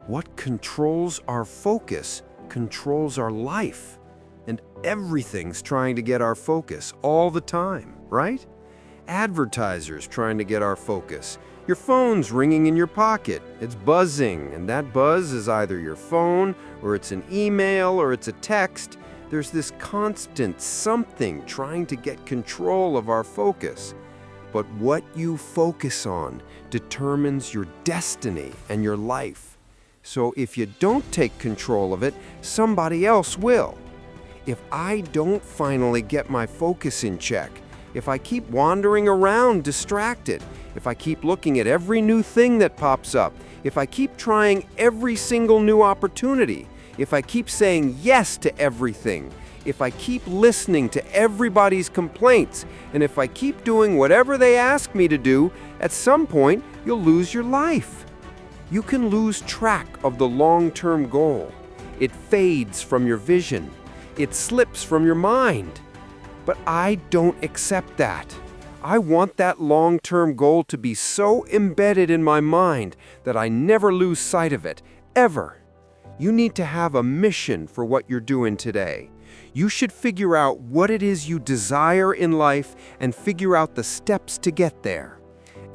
What controls our focus controls our life. And everything's trying to get our focus all the time, right? Advertisers trying to get our focus. Your phone's ringing in your pocket. It's buzzing, and that buzz is either your phone, or it's an email, or it's a text. There's this constant something trying to get control of our focus. But what you focus on determines your destiny and your life. So if you don't take control of it, somebody else will. If I don't finally get my focus in check, if I keep wandering around distracted, if I keep looking at every new thing that pops up, if I keep trying every single new opportunity, if I keep saying yes to everything, if I keep listening to everybody's complaints, and if I keep doing whatever they ask me to do, at some point you'll lose your life. You can lose track of the long-term goal. It fades from your vision. It slips from your mind. But I don't accept that. I want that long-term goal to be so embedded in my mind that I never lose sight of it, ever. You need to have a mission for what you're doing today. You should figure out what it is you desire in life and figure out the steps to get there.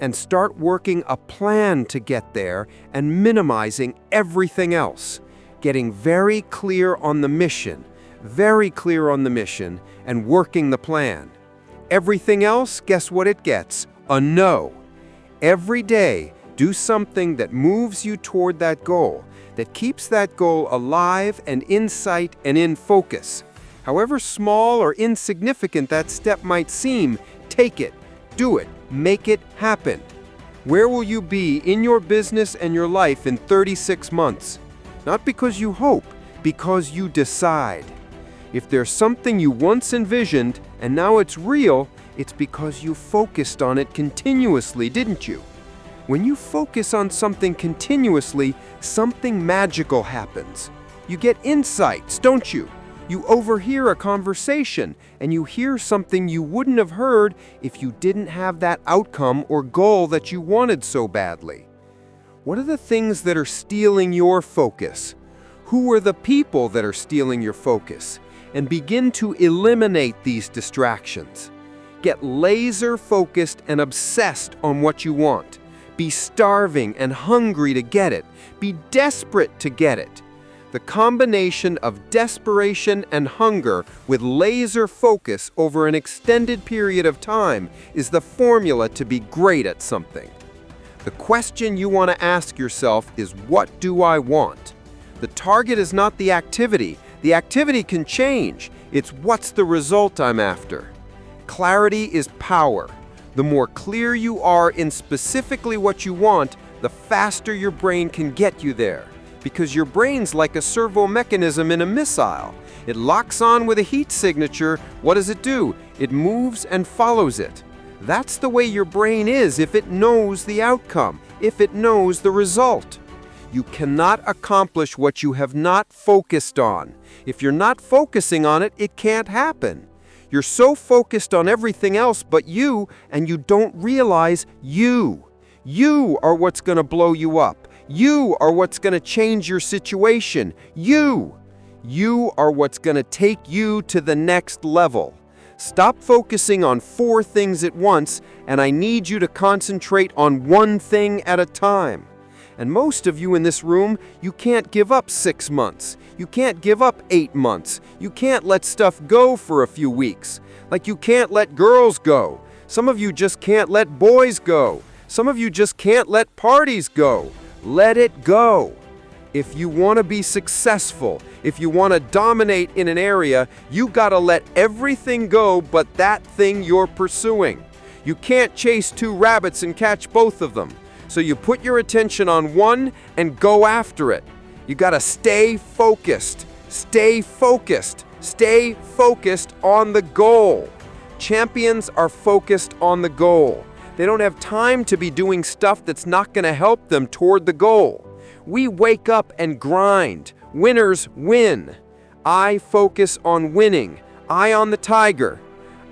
And start working a plan to get there and minimizing everything else. Getting very clear on the mission, and working the plan. Everything else, guess what it gets? A no. Every day, do something that moves you toward that goal, that keeps that goal alive and in sight and in focus. However small or insignificant that step might seem, take it, do it, make it happen. Where will you be in your business and your life in 36 months? Not because you hope, because you decide. If there's something you once envisioned and now it's real, it's because you focused on it continuously, didn't you? When you focus on something continuously, something magical happens. You get insights, don't you? You overhear a conversation, and you hear something you wouldn't have heard if you didn't have that outcome or goal that you wanted so badly. What are the things that are stealing your focus? Who are the people that are stealing your focus? And begin to eliminate these distractions. Get laser focused and obsessed on what you want. Be starving and hungry to get it. Be desperate to get it. The combination of desperation and hunger with laser focus over an extended period of time is the formula to be great at something. The question you want to ask yourself is, what do I want? The target is not the activity. The activity can change. It's what's the result I'm after. Clarity is power. The more clear you are in specifically what you want, the faster your brain can get you there. Because your brain's like a servo mechanism in a missile. It locks on with a heat signature. What does it do? It moves and follows it. That's the way your brain is if it knows the outcome, if it knows the result. You cannot accomplish what you have not focused on. If you're not focusing on it, it can't happen. You're so focused on everything else but you, and you don't realize you. You are what's going to blow you up. You are what's going to change your situation. You are what's going to take you to the next level. Stop focusing on 4 things at once, and I need you to concentrate on one thing at a time. And most of you in this room, you can't give up 6 months. You can't give up 8 months. You can't let stuff go for a few weeks. Like you can't let girls go. Some of you just can't let boys go. Some of you just can't let parties go. Let it go. If you want to be successful, if you want to dominate in an area, you got to let everything go but that thing you're pursuing. You can't chase 2 rabbits and catch both of them. So you put your attention on one and go after it. You got to stay focused. Stay focused. Stay focused on the goal. Champions are focused on the goal. They don't have time to be doing stuff that's not going to help them toward the goal. We wake up and grind. Winners win. I focus on winning. Eye on the tiger.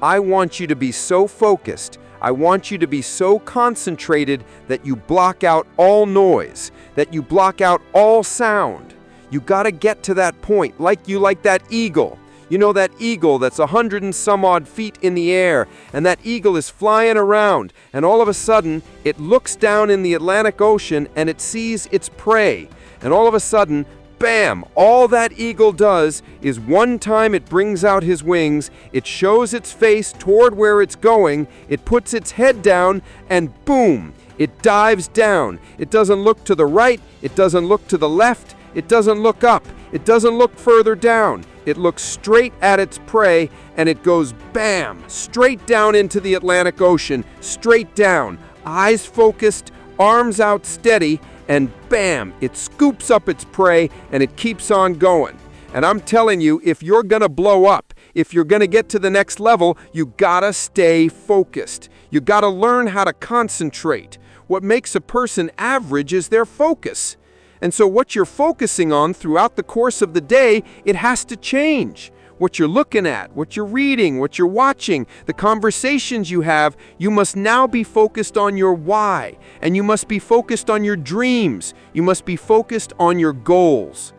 I want you to be so focused. I want you to be so concentrated that you block out all noise, that you block out all sound. You gotta get to that point, like that eagle. You know that eagle that's 100 and some odd feet in the air, and that eagle is flying around, and all of a sudden, it looks down in the Atlantic Ocean and it sees its prey. And all of a sudden, bam! All that eagle does is one time it brings out his wings, it shows its face toward where it's going, it puts its head down, and boom! It dives down. It doesn't look to the right, it doesn't look to the left, it doesn't look up, it doesn't look further down. It looks straight at its prey, and it goes bam! Straight down into the Atlantic Ocean, straight down, eyes focused, arms out steady, and bam! It scoops up its prey, and it keeps on going. And I'm telling you, if you're gonna blow up, if you're gonna get to the next level, you gotta stay focused. You gotta learn how to concentrate. What makes a person average is their focus. And so what you're focusing on throughout the course of the day, it has to change. What you're looking at, what you're reading, what you're watching, the conversations you have, you must now be focused on your why. And you must be focused on your dreams. You must be focused on your goals.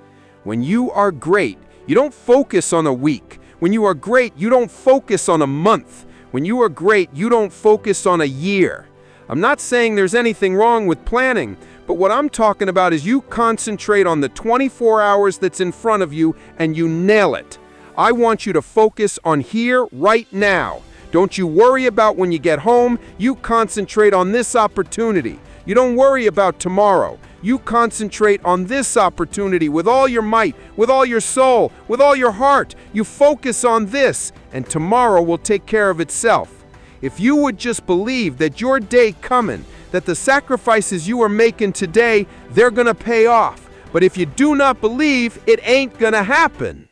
When you are great, you don't focus on a week. When you are great, you don't focus on a month. When you are great, you don't focus on a year. I'm not saying there's anything wrong with planning, but what I'm talking about is you concentrate on the 24 hours that's in front of you and you nail it. I want you to focus on here, right now. Don't you worry about when you get home, you concentrate on this opportunity. You don't worry about tomorrow. You concentrate on this opportunity with all your might, with all your soul, with all your heart. You focus on this, and tomorrow will take care of itself. If you would just believe that your day coming, that the sacrifices you are making today, they're gonna pay off. But if you do not believe, it ain't gonna happen.